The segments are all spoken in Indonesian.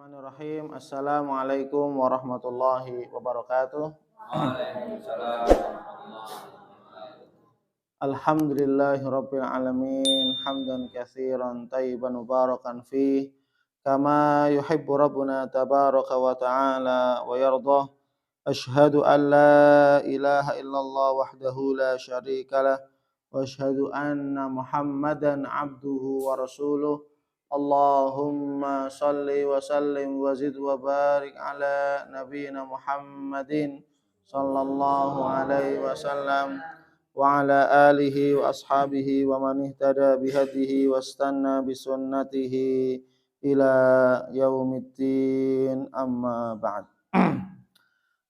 Bismillahirrahmanirrahim. Assalamualaikum warahmatullahi wabarakatuh. Waalaikumsalam. Alhamdulillahi rabbil alamin. Hamdan katsiran tayyiban mubarakan fih. Kama yuhibbu rabbuna tabaraka wa ta'ala wa yardah. Ashhadu an la ilaha illallah wahdahu la syarika lah. Wa ashhadu anna Muhammadan abduhu wa rasuluh. Allahumma salli wa sallim wa zid wa barik ala nabiyyina Muhammadin sallallahu alaihi wasallam wa ala alihi wa ashabihi wa man ihtada bihadihi wastanna bisunnatihi ila yaumiddin, amma ba'd.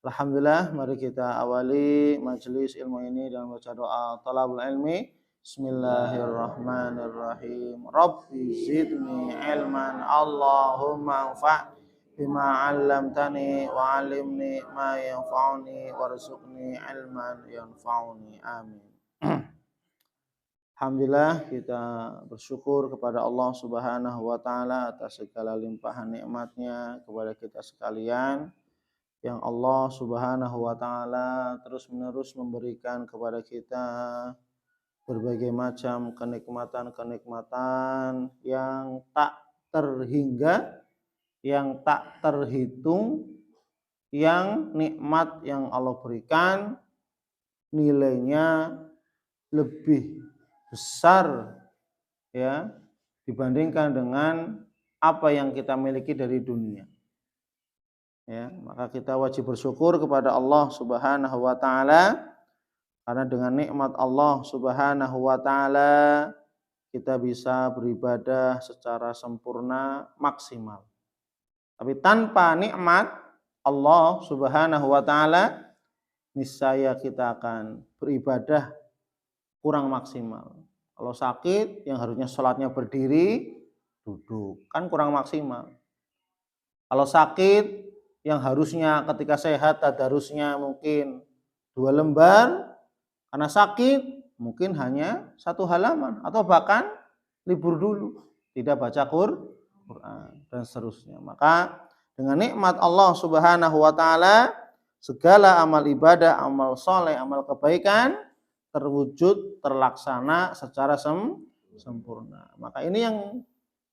Alhamdulillah, mari kita awali majelis ilmu ini dengan baca doa talabul ilmi. Bismillahirrahmanirrahim. Rabbi zidni ilman, Allahumma anfa' bima 'allamtani wa 'allimni ma yanfa'uni warzuqni ilman yanfa'uni. Amin. Alhamdulillah, kita bersyukur kepada Allah Subhanahu wa taala atas segala limpahan nikmatnya kepada kita sekalian, yang Allah Subhanahu wa taala terus-menerus memberikan kepada kita berbagai macam kenikmatan-kenikmatan yang tak terhingga, yang tak terhitung, yang nikmat yang Allah berikan nilainya lebih besar ya dibandingkan dengan apa yang kita miliki dari dunia. Ya, maka kita wajib bersyukur kepada Allah Subhanahu wa taala, karena dengan nikmat Allah Subhanahu wa taala kita bisa beribadah secara sempurna, maksimal. Tapi tanpa nikmat Allah Subhanahu wa taala, niscaya kita akan beribadah kurang maksimal. Kalau sakit yang harusnya sholatnya berdiri, duduk, kan kurang maksimal. Kalau sakit yang harusnya ketika sehat tadarusnya mungkin 2 lembar, karena sakit mungkin hanya 1 halaman atau bahkan libur dulu, tidak baca Quran dan seterusnya. Maka dengan nikmat Allah Subhanahu wa taala, segala amal ibadah, amal soleh, amal kebaikan terwujud, terlaksana secara sempurna. Maka ini yang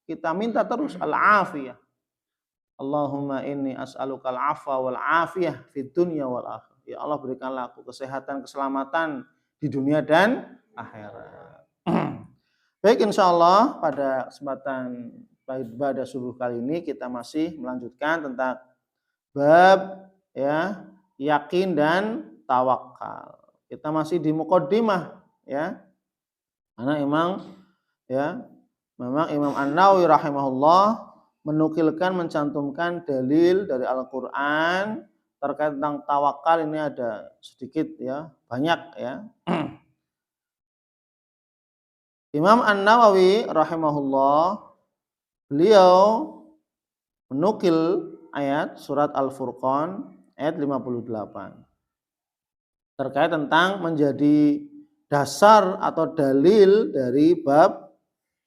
kita minta terus, al-afiyah. Allahumma inni as'alukal afwa wal afiyah fid dunya wal akhirah. Ya Allah, berikanlah aku kesehatan, keselamatan di dunia dan akhirat. Baik, insyaallah pada kesempatan ibadah subuh kali ini kita masih melanjutkan tentang bab ya yakin dan tawakal. Kita masih di muqaddimah ya. Karena memang Imam An-Nawawi rahimahullah menukilkan, mencantumkan dalil dari Al-Quran terkait tentang tawakal. Ini ada sedikit ya, banyak ya. Imam An-Nawawi rahimahullah, beliau menukil ayat surat Al-Furqan ayat 58 terkait tentang menjadi dasar atau dalil dari bab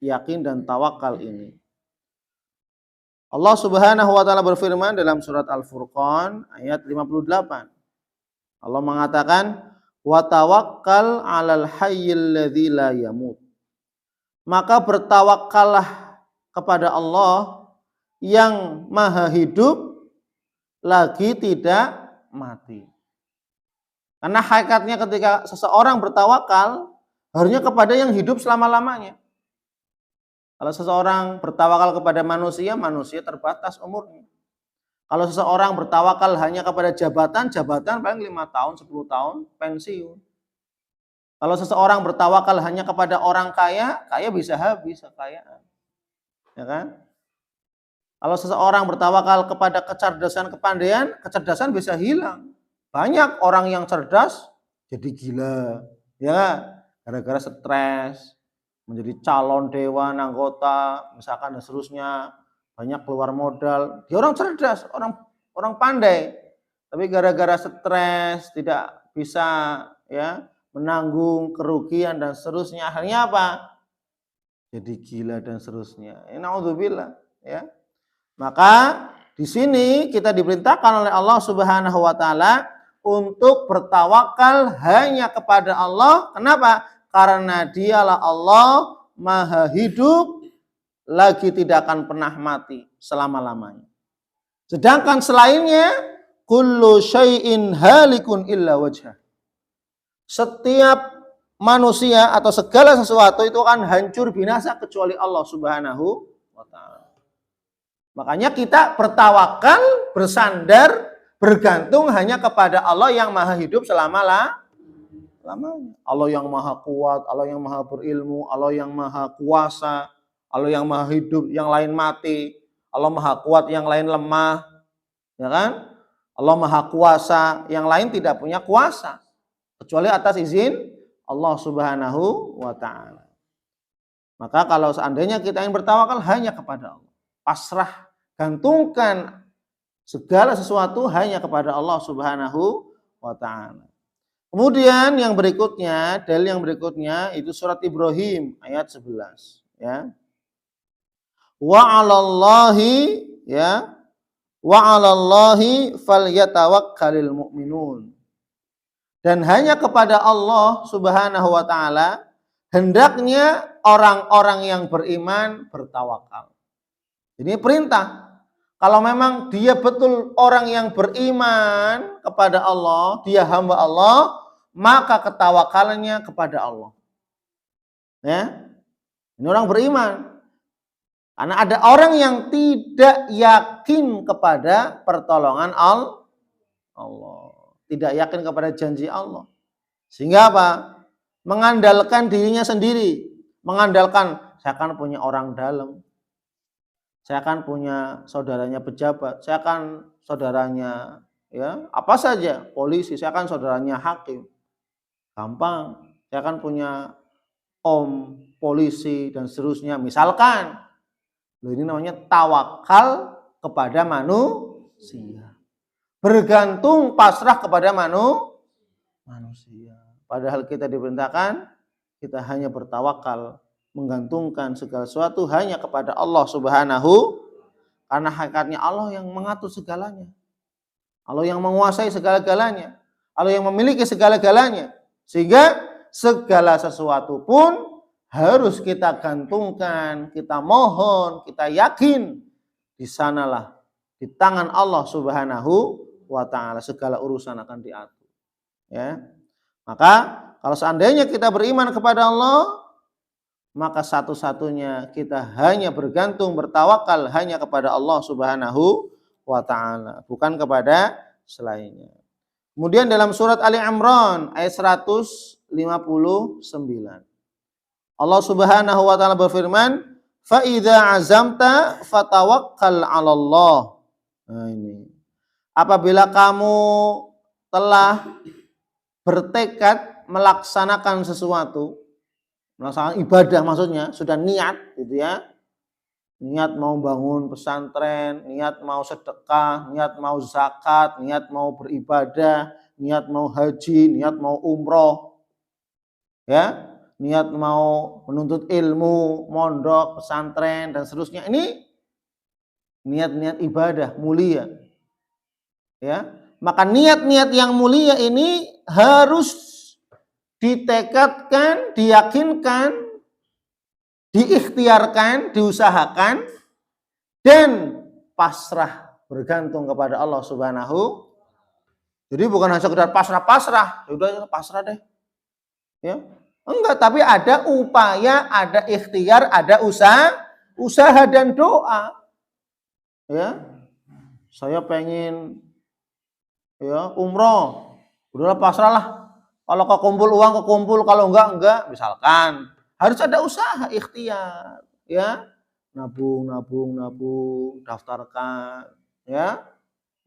yakin dan tawakal ini. Allah Subhanahu wa taala berfirman dalam surat Al-Furqan ayat 58. Allah mengatakan, "Wa tawakkal 'alal hayyil ladzi la yamut." Maka bertawakkallah kepada Allah yang maha hidup lagi tidak mati. Karena hakikatnya ketika seseorang bertawakal harusnya kepada yang hidup selama-lamanya. Kalau seseorang bertawakal kepada manusia, manusia terbatas umurnya. Kalau seseorang bertawakal hanya kepada jabatan, jabatan paling 5 tahun, 10 tahun, pensiun. Kalau seseorang bertawakal hanya kepada orang kaya, kaya bisa habis kekayaan. Ya kan? Kalau seseorang bertawakal kepada kecerdasan, kepandaian, kecerdasan bisa hilang. Banyak orang yang cerdas jadi gila, ya, gara-gara stres, menjadi calon dewan, anggota, misalkan dan seterusnya, banyak keluar modal. Dia orang cerdas, orang pandai, tapi gara-gara stres tidak bisa ya menanggung kerugian dan seterusnya, akhirnya apa? Jadi gila dan seterusnya. Naudzubillah ya. Maka Di sini kita diperintahkan oleh Allah Subhanahu wa taala untuk bertawakal hanya kepada Allah. Kenapa? Karena dialah Allah Maha hidup, lagi tidak akan pernah mati selama-lamanya. Sedangkan selainnya, kullu syai'in halikun illa wajhah. Setiap manusia atau segala sesuatu itu akan hancur binasa kecuali Allah Subhanahu wa taala. Makanya kita bertawakal, bersandar, bergantung hanya kepada Allah yang Maha hidup lamanya. Allah yang Maha kuat, Allah yang Maha berilmu, Allah yang Maha kuasa, Allah yang Maha hidup, yang lain mati, Allah Maha kuat, yang lain lemah, ya kan? Allah Maha kuasa, yang lain tidak punya kuasa kecuali atas izin Allah Subhanahu wa taala. Maka kalau seandainya kita ingin bertawakal hanya kepada Allah, pasrah, gantungkan segala sesuatu hanya kepada Allah Subhanahu wa taala. Kemudian yang berikutnya, dalil yang berikutnya itu surat Ibrahim ayat 11, ya. Wa 'alallahi, ya. Wa 'alallahi falyatawakkalul mu'minun. Dan hanya kepada Allah Subhanahu wa taala hendaknya orang-orang yang beriman bertawakal. Ini perintah. Kalau memang dia betul orang yang beriman kepada Allah, dia hamba Allah, maka ketawakalannya kepada Allah. Ya. Ini orang beriman. Karena ada orang yang tidak yakin kepada pertolongan Allah. Tidak yakin kepada janji Allah. Sehingga apa? Mengandalkan dirinya sendiri. Mengandalkan, saya akan punya orang dalam. Saya akan punya saudaranya pejabat, saya akan saudaranya ya apa saja, polisi, saya akan saudaranya hakim. Gampang, saya akan punya om polisi dan seterusnya. Misalkan, ini namanya tawakal kepada manusia. Bergantung pasrah kepada manusia. Padahal kita diperintahkan kita hanya bertawakal, menggantungkan segala sesuatu hanya kepada Allah Subhanahu, karena hakikatnya Allah yang mengatur segalanya. Allah yang menguasai segala-galanya. Allah yang memiliki segala-galanya. Sehingga segala sesuatu pun harus kita gantungkan, kita mohon, kita yakin di sanalah di tangan Allah Subhanahu wa taala segala urusan akan diatur. Ya. Maka kalau seandainya kita beriman kepada Allah, maka satu-satunya kita hanya bergantung, bertawakal hanya kepada Allah Subhanahu wa ta'ala, bukan kepada selainnya. Kemudian dalam surat Ali Imran ayat 159, Allah Subhanahu wa ta'ala berfirman, fa idza azamta fatawakkal 'alallah. Nah ini. Apabila kamu telah bertekad melaksanakan sesuatu, melaksanakan ibadah maksudnya, sudah niat gitu ya. Niat mau bangun pesantren, niat mau sedekah, niat mau zakat, niat mau beribadah, niat mau haji, niat mau umroh. Ya, niat mau menuntut ilmu, mondok, pesantren dan seterusnya. Ini niat-niat ibadah mulia. Ya, maka niat-niat yang mulia ini harus ditekadkan, diyakinkan, diikhtiarkan, diusahakan, dan pasrah bergantung kepada Allah Subhanahu. Jadi bukan hanya sekedar pasrah-pasrah, sudah pasrah deh. Ya. Enggak, tapi ada upaya, ada ikhtiar, ada usaha dan doa. Ya. Saya pengen ya umroh. Udahlah pasrahlah. Kalau kekumpul uang kekumpul, kalau enggak, misalkan harus ada usaha, ikhtiar, ya, nabung, daftarkan, ya,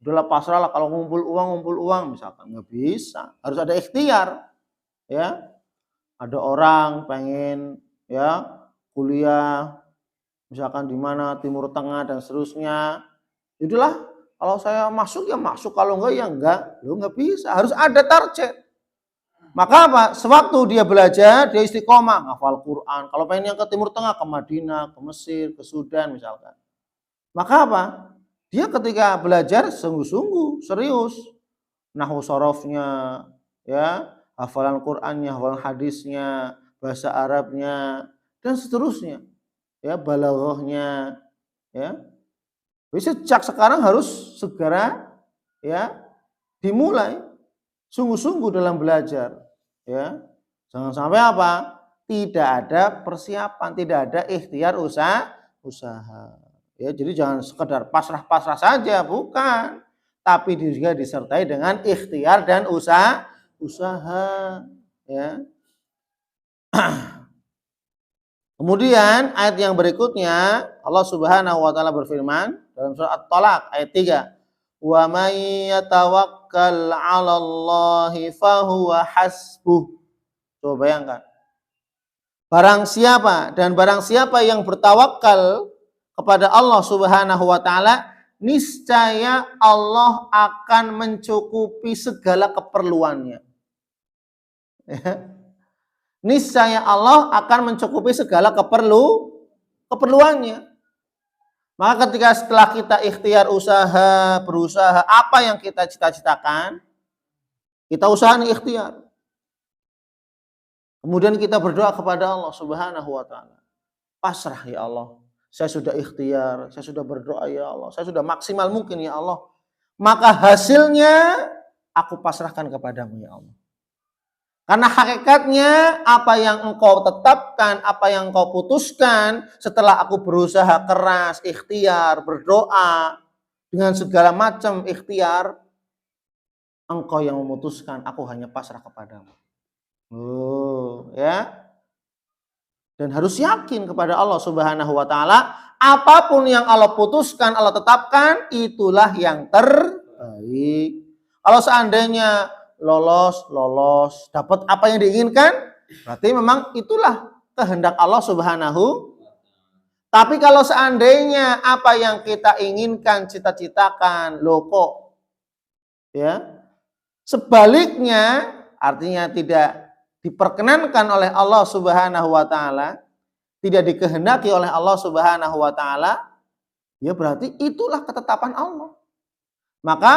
udahlah pasrah lah kalau ngumpul uang, misalkan nggak bisa, harus ada ikhtiar, ya, ada orang pengen, ya, kuliah, misalkan di mana Timur Tengah dan seterusnya, itulah kalau saya masuk ya masuk, kalau enggak ya enggak, lo nggak bisa, harus ada target. Maka apa? Sewaktu dia belajar, dia istiqomah, ngafal Quran. Kalau pengen yang ke Timur Tengah, ke Madinah, ke Mesir, ke Sudan misalkan. Maka apa? dia ketika belajar sungguh-sungguh serius, nahwu sorofnya, ya, hafalan Qur'annya, hafalan hadisnya, bahasa Arabnya, dan seterusnya, ya, balaghahnya, ya. Jadi sejak sekarang harus segera, ya, dimulai sungguh-sungguh dalam belajar, ya. Jangan sampai apa? Tidak ada persiapan, tidak ada ikhtiar usaha. Ya, jadi jangan sekedar pasrah-pasrah saja, bukan. Tapi juga disertai dengan ikhtiar dan usaha, ya. Kemudian ayat yang berikutnya Allah Subhanahu wa taala berfirman dalam surah At-Talaq ayat 3. Wa may yatawakkal 'alallahi fahuwa hasbuh. Coba bayangkan. Barang siapa yang bertawakal kepada Allah Subhanahu wa taala, niscaya Allah akan mencukupi segala keperluannya. Ya. Niscaya Allah akan mencukupi segala keperluannya. Maka ketika setelah kita ikhtiar berusaha apa yang kita cita-citakan, kita usahakan ikhtiar. Kemudian kita berdoa kepada Allah Subhanahu wa taala. Pasrah ya Allah. Saya sudah ikhtiar, saya sudah berdoa ya Allah. Saya sudah maksimal mungkin ya Allah. Maka hasilnya aku pasrahkan kepadamu ya Allah. Karena hakikatnya apa yang engkau tetapkan, apa yang engkau putuskan setelah aku berusaha keras, ikhtiar, berdoa dengan segala macam ikhtiar, engkau yang memutuskan, aku hanya pasrah kepadamu. Ya. Dan harus yakin kepada Allah Subhanahu wa taala, apapun yang Allah putuskan, Allah tetapkan, itulah yang terbaik. Kalau seandainya lolos, dapat apa yang diinginkan, berarti memang itulah kehendak Allah Subhanahu. Tapi kalau seandainya apa yang kita inginkan, cita-citakan, kok, ya, sebaliknya, artinya tidak diperkenankan oleh Allah Subhanahu wa taala, tidak dikehendaki oleh Allah Subhanahu wa taala, ya berarti itulah ketetapan Allah. Maka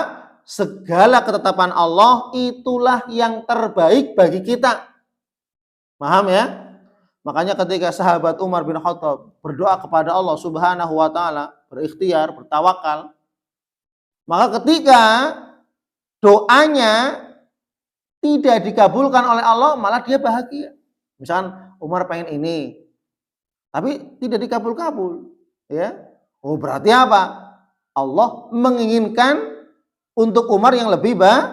segala ketetapan Allah itulah yang terbaik bagi kita. Paham ya? Makanya ketika sahabat Umar bin Khattab berdoa kepada Allah Subhanahu wa taala, berikhtiar, bertawakal, maka ketika doanya tidak dikabulkan oleh Allah, malah dia bahagia. Misalkan Umar pengen ini, tapi tidak dikabul-kabul, ya. Oh, berarti apa? Allah menginginkan untuk Umar yang lebih baik.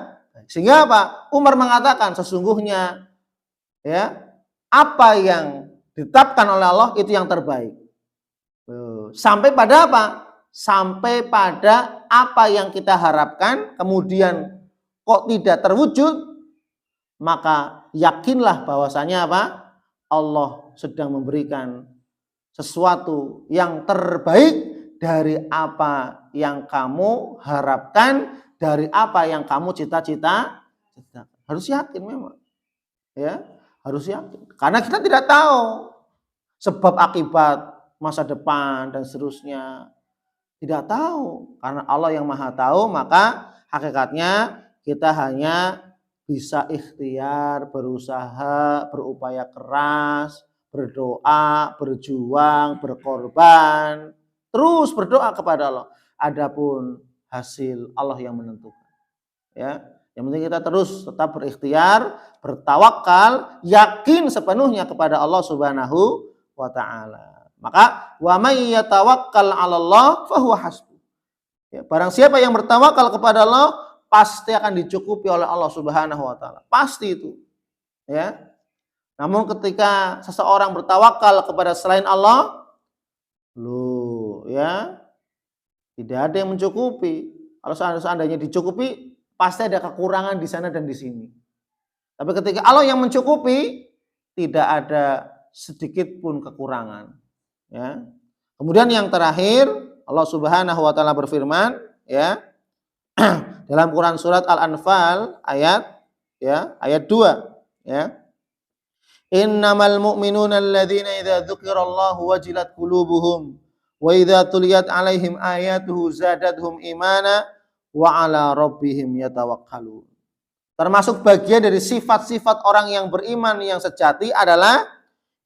Sehingga apa? Umar mengatakan sesungguhnya, ya, apa yang ditetapkan oleh Allah itu yang terbaik. Sampai pada apa? Sampai pada apa yang kita harapkan kemudian kok tidak terwujud, maka yakinlah bahwasanya apa? Allah sedang memberikan sesuatu yang terbaik dari apa yang kamu harapkan, dari apa yang kamu cita-cita. Harus yakin memang. Ya, harus yakin. Karena kita tidak tahu sebab akibat masa depan dan seterusnya. Tidak tahu. Karena Allah yang Maha tahu, maka hakikatnya kita hanya bisa ikhtiar, berusaha, berupaya keras, berdoa, berjuang, berkorban, terus berdoa kepada Allah. Adapun hasil Allah yang menentukan. Ya, yang penting kita terus tetap berikhtiar, bertawakal, yakin sepenuhnya kepada Allah Subhanahu wa taala. Maka wa may yatawakkal 'alallah fahuwa hasbuh. Ya, barang siapa yang bertawakal kepada Allah, pasti akan dicukupi oleh Allah Subhanahu wa taala. Pasti itu. Ya. Namun ketika seseorang bertawakal kepada selain Allah, ya, tidak ada yang mencukupi. Kalau seandainya dicukupi, pasti ada kekurangan di sana dan di sini. Tapi ketika Allah yang mencukupi, tidak ada sedikit pun kekurangan. Ya. Kemudian yang terakhir, Allah Subhanahu wa taala berfirman, ya, dalam Quran surat Al-Anfal ayat 2, ya. Innamal mu'minuna alladzina idza dzukirallahu wajilat qulubuhum Wa idza tuliyat 'alaihim ayatuhu zadatuhum imana wa 'ala rabbihim yatawakkalun. Termasuk bagian dari sifat-sifat orang yang beriman yang sejati adalah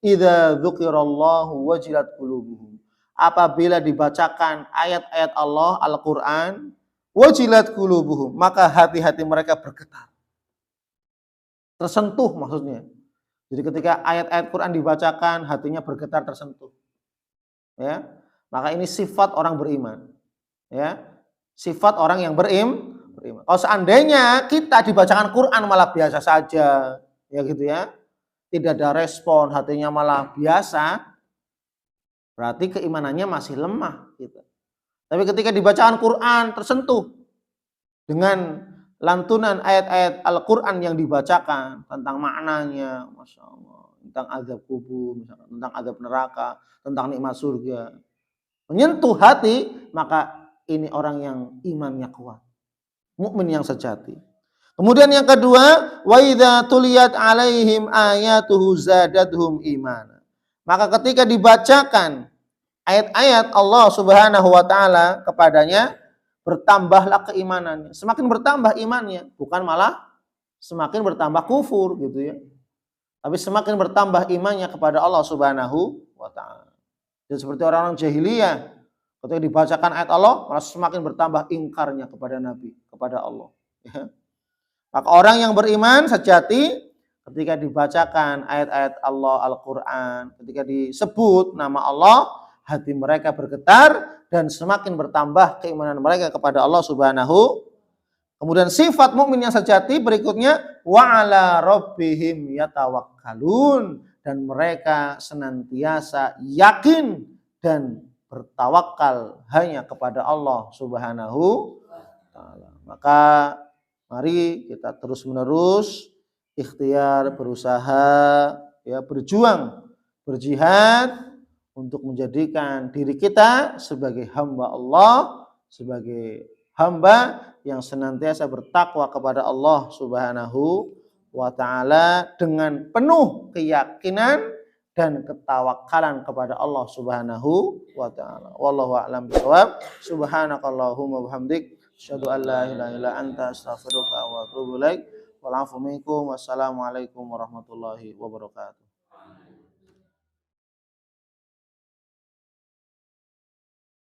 idza dzukirallahu wajilat qulubuhum. Apabila dibacakan ayat-ayat Allah Al-Qur'an, wajilat qulubuhum, maka hati-hati mereka bergetar. Tersentuh maksudnya. Jadi ketika ayat-ayat Quran dibacakan, hatinya bergetar tersentuh. Ya. Maka ini sifat orang beriman. Ya. Sifat orang yang beriman. Kalau seandainya kita dibacakan Quran malah biasa saja, ya gitu ya. Tidak ada respon, hatinya malah biasa, berarti keimanannya masih lemah gitu. Tapi ketika dibacakan Quran tersentuh dengan lantunan ayat-ayat Al-Quran yang dibacakan tentang maknanya, Masya Allah, tentang azab kubur, tentang azab neraka, tentang nikmat surga, menyentuh hati, maka ini orang yang imannya kuat, mukmin yang sejati. Kemudian yang kedua, wa idza tuliyat 'alaihim ayatuhu zadatuhum imana. Maka ketika dibacakan ayat-ayat Allah Subhanahu wa taala kepadanya, bertambahlah keimanannya. Semakin bertambah imannya, bukan malah semakin bertambah kufur gitu ya. Tapi semakin bertambah imannya kepada Allah Subhanahu wa taala. Dan seperti orang-orang jahiliyah, ketika dibacakan ayat Allah, malah semakin bertambah ingkarnya kepada Nabi, kepada Allah. Ya. Maka orang yang beriman sejati ketika dibacakan ayat-ayat Allah Al-Quran, ketika disebut nama Allah, hati mereka bergetar dan semakin bertambah keimanan mereka kepada Allah Subhanahu. Kemudian sifat mukmin yang sejati berikutnya, wa 'ala rabbihim yatawakkalun, dan mereka senantiasa yakin dan bertawakal hanya kepada Allah Subhanahu taala. Maka mari kita terus-menerus ikhtiar, berusaha, ya, berjuang, berjihad untuk menjadikan diri kita sebagai hamba Allah, sebagai hamba yang senantiasa bertakwa kepada Allah Subhanahu wa taala dengan penuh keyakinan dan ketawakalan kepada Allah Subhanahu wa taala. Wallahu a'lam bishawab. Subhanakallahumma wa bihamdik, asyhadu an la ilaha illa anta, astaghfiruka wa atubu ilaik. Wal 'afwu minkum. Wassalamualaikum warahmatullahi wabarakatuh.